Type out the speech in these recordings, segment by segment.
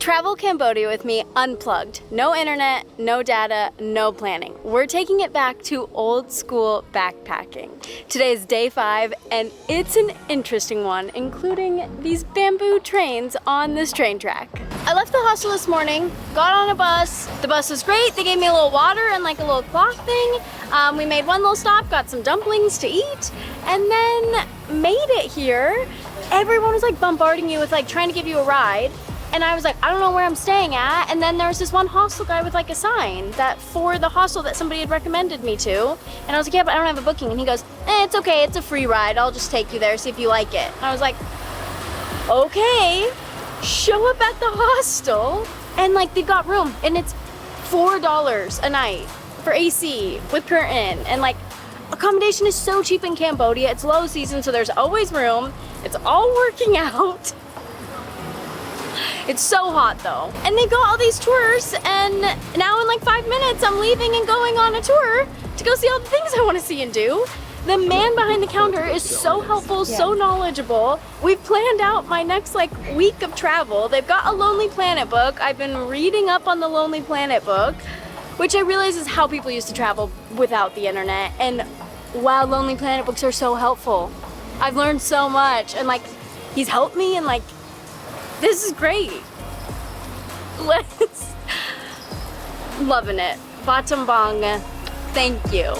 Travel Cambodia with me unplugged. No internet, no data, no planning. We're taking it back to old school backpacking. Today is day 5 and it's an interesting one, including these bamboo trains on this train track. I left the hostel this morning, got on a bus. The bus was great. They gave me a little water and like a little cloth thing. We made one little stop, got some dumplings to eat, and then made it here. Everyone was like bombarding you with like trying to give you a ride. And I was like, I don't know where I'm staying at. And then there was this one hostel guy with like a sign that for the hostel that somebody had recommended me to. And I was like, yeah, but I don't have a booking. And he goes, it's okay, it's a free ride. I'll just take you there, see if you like it. And I was like, okay. Show up at the hostel and like they've got room and it's $4 a night for AC with curtain, and like accommodation is so cheap in Cambodia. It's low season, so there's always room. It's all working out. It's so hot though. And they've got all these tours, and now in like 5 minutes I'm leaving and going on a tour to go see all the things I want to see and do. The man behind the counter is so helpful, so knowledgeable. We've planned out my next like week of travel. They've got a Lonely Planet book. I've been reading up on the Lonely Planet book, which I realize is how people used to travel without the internet. And wow, Lonely Planet books are so helpful. I've learned so much, and like he's helped me, and like this is great. Loving it. Battambang, thank you.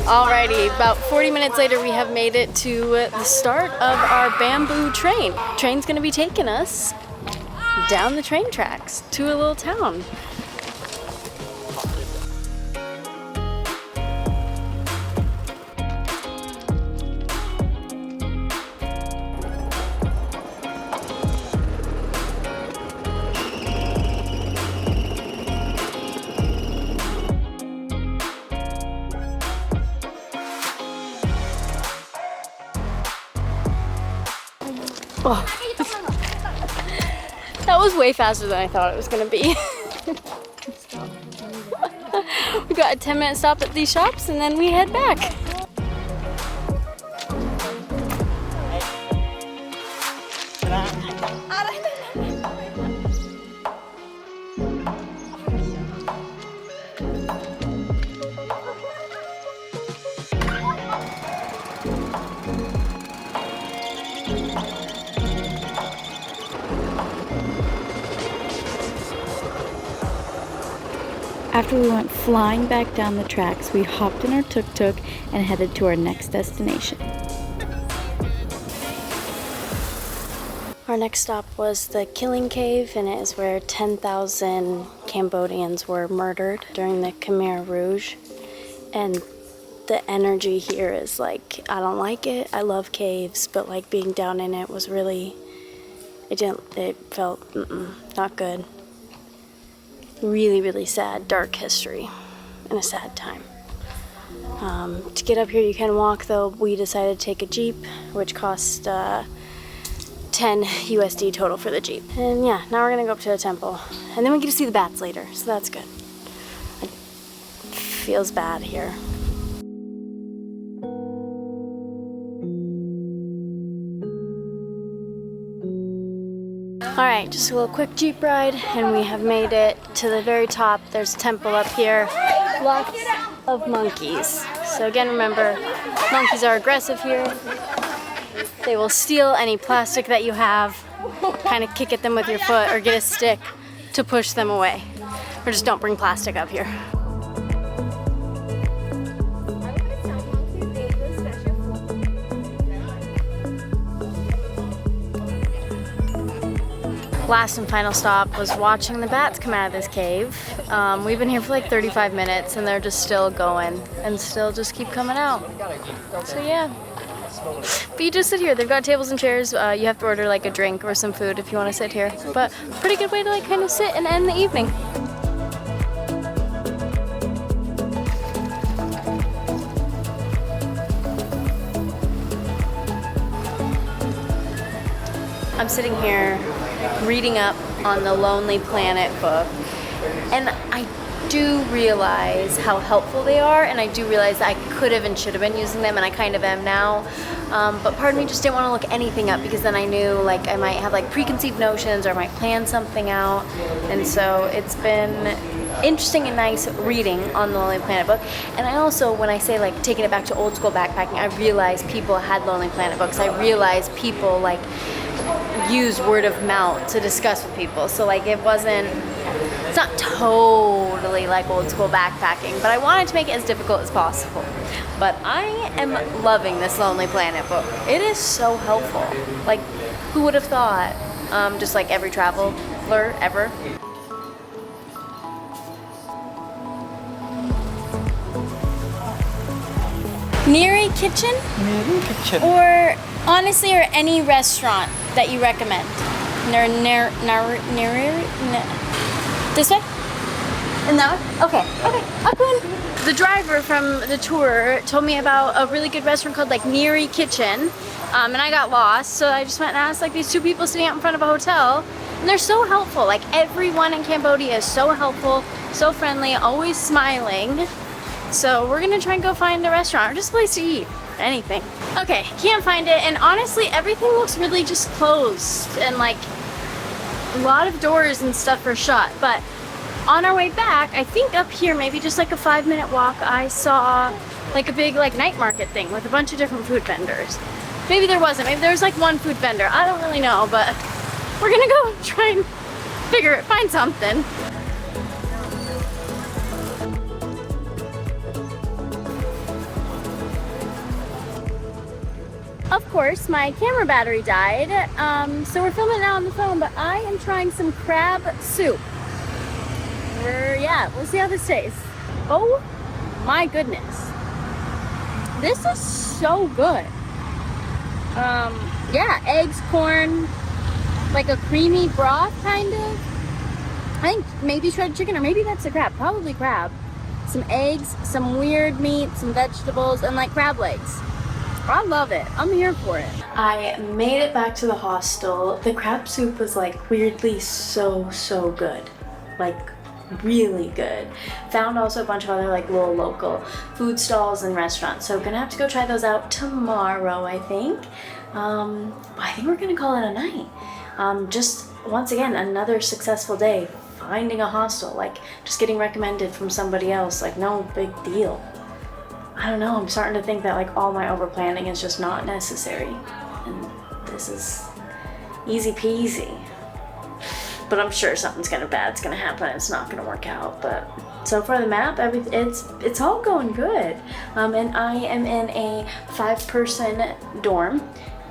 Alrighty, about 40 minutes later we have made it to the start of our bamboo train. Train's gonna be taking us down the train tracks to a little town. Oh. That was way faster than I thought it was gonna be. We got a 10-minute stop at these shops and then we head back. After we went flying back down the tracks, we hopped in our tuk-tuk and headed to our next destination. Our next stop was the Killing Cave, and it is where 10,000 Cambodians were murdered during the Khmer Rouge. And the energy here is like, I don't like it. I love caves, but like being down in it was really, it felt not good. Really, really sad, dark history and a sad time. To get up here you can walk though. We decided to take a Jeep, which cost 10 USD total for the Jeep. And yeah, now we're gonna go up to the temple. And then we get to see the bats later, so that's good. It feels bad here. Alright, just a little quick Jeep ride and we have made it to the very top. There's a temple up here. Lots of monkeys. So again, remember, monkeys are aggressive here. They will steal any plastic that you have, kind of kick at them with your foot or get a stick to push them away. Or just don't bring plastic up here. Last and final stop was watching the bats come out of this cave. We've been here for like 35 minutes and they're just still going and still just keep coming out. So yeah. But you just sit here. They've got tables and chairs. You have to order like a drink or some food if you want to sit here. But pretty good way to like kind of sit and end the evening. I'm sitting here reading up on the Lonely Planet book, and I do realize how helpful they are, and I do realize that I could have and should have been using them, and I kind of am now. But part of me just didn't want to look anything up, because then I knew like I might have like preconceived notions or I might plan something out. And so it's been interesting and nice reading on the Lonely Planet book. And I also, when I say like taking it back to old school backpacking, I realized people had Lonely Planet books. I realized people like use word of mouth to discuss with people. So like it's not totally like old school backpacking, but I wanted to make it as difficult as possible. But I am loving this Lonely Planet book. It is so helpful. Like, who would have thought? Just like every traveler ever. Neri Kitchen? Neri Kitchen. Or honestly, or any restaurant that you recommend. This way? And that one? Okay, I'll go in. The driver from the tour told me about a really good restaurant called like Neri Kitchen, and I got lost, so I just went and asked like these two people sitting out in front of a hotel, and they're so helpful. Like everyone in Cambodia is so helpful, so friendly, always smiling. So we're gonna try and go find a restaurant or just a place to eat, anything. Okay, can't find it, and honestly everything looks really just closed, and like a lot of doors and stuff are shut. But on our way back, I think up here, maybe just like a 5-minute walk, I saw like a big like night market thing with a bunch of different food vendors. Maybe there wasn't, maybe there was like one food vendor, I don't really know, but we're gonna go try and find something. Of course, my camera battery died, so we're filming now on the phone, but I am trying some crab soup. Yeah, we'll see how this tastes. Oh my goodness. This is so good. Yeah, eggs, corn, like a creamy broth kind of. I think maybe shredded chicken, or maybe that's a crab, probably crab. Some eggs, some weird meat, some vegetables, and like crab legs. I love it. I'm here for it. I made it back to the hostel. The crab soup was like weirdly so good. Like really good. Found also a bunch of other like little local food stalls and restaurants. So gonna have to go try those out tomorrow, I think. I think we're gonna call it a night. Just once again, another successful day. Finding a hostel, like just getting recommended from somebody else, like no big deal. I don't know, I'm starting to think that like all my over planning is just not necessary, and this is easy peasy. But I'm sure something's bad's gonna happen, it's not gonna work out. But so far the map, it's all going good. And I am in a 5-person dorm,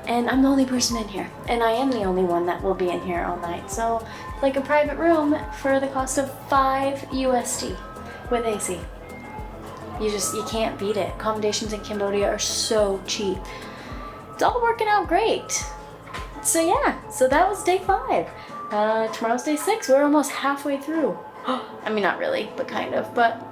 and I'm the only person in here, and I am the only one that will be in here all night. So like a private room for the cost of $5 USD with AC. You can't beat it. Accommodations in Cambodia are so cheap. It's all working out great. So yeah, so that was day 5. Tomorrow's day 6. We're almost halfway through. I mean, not really, but kind of. But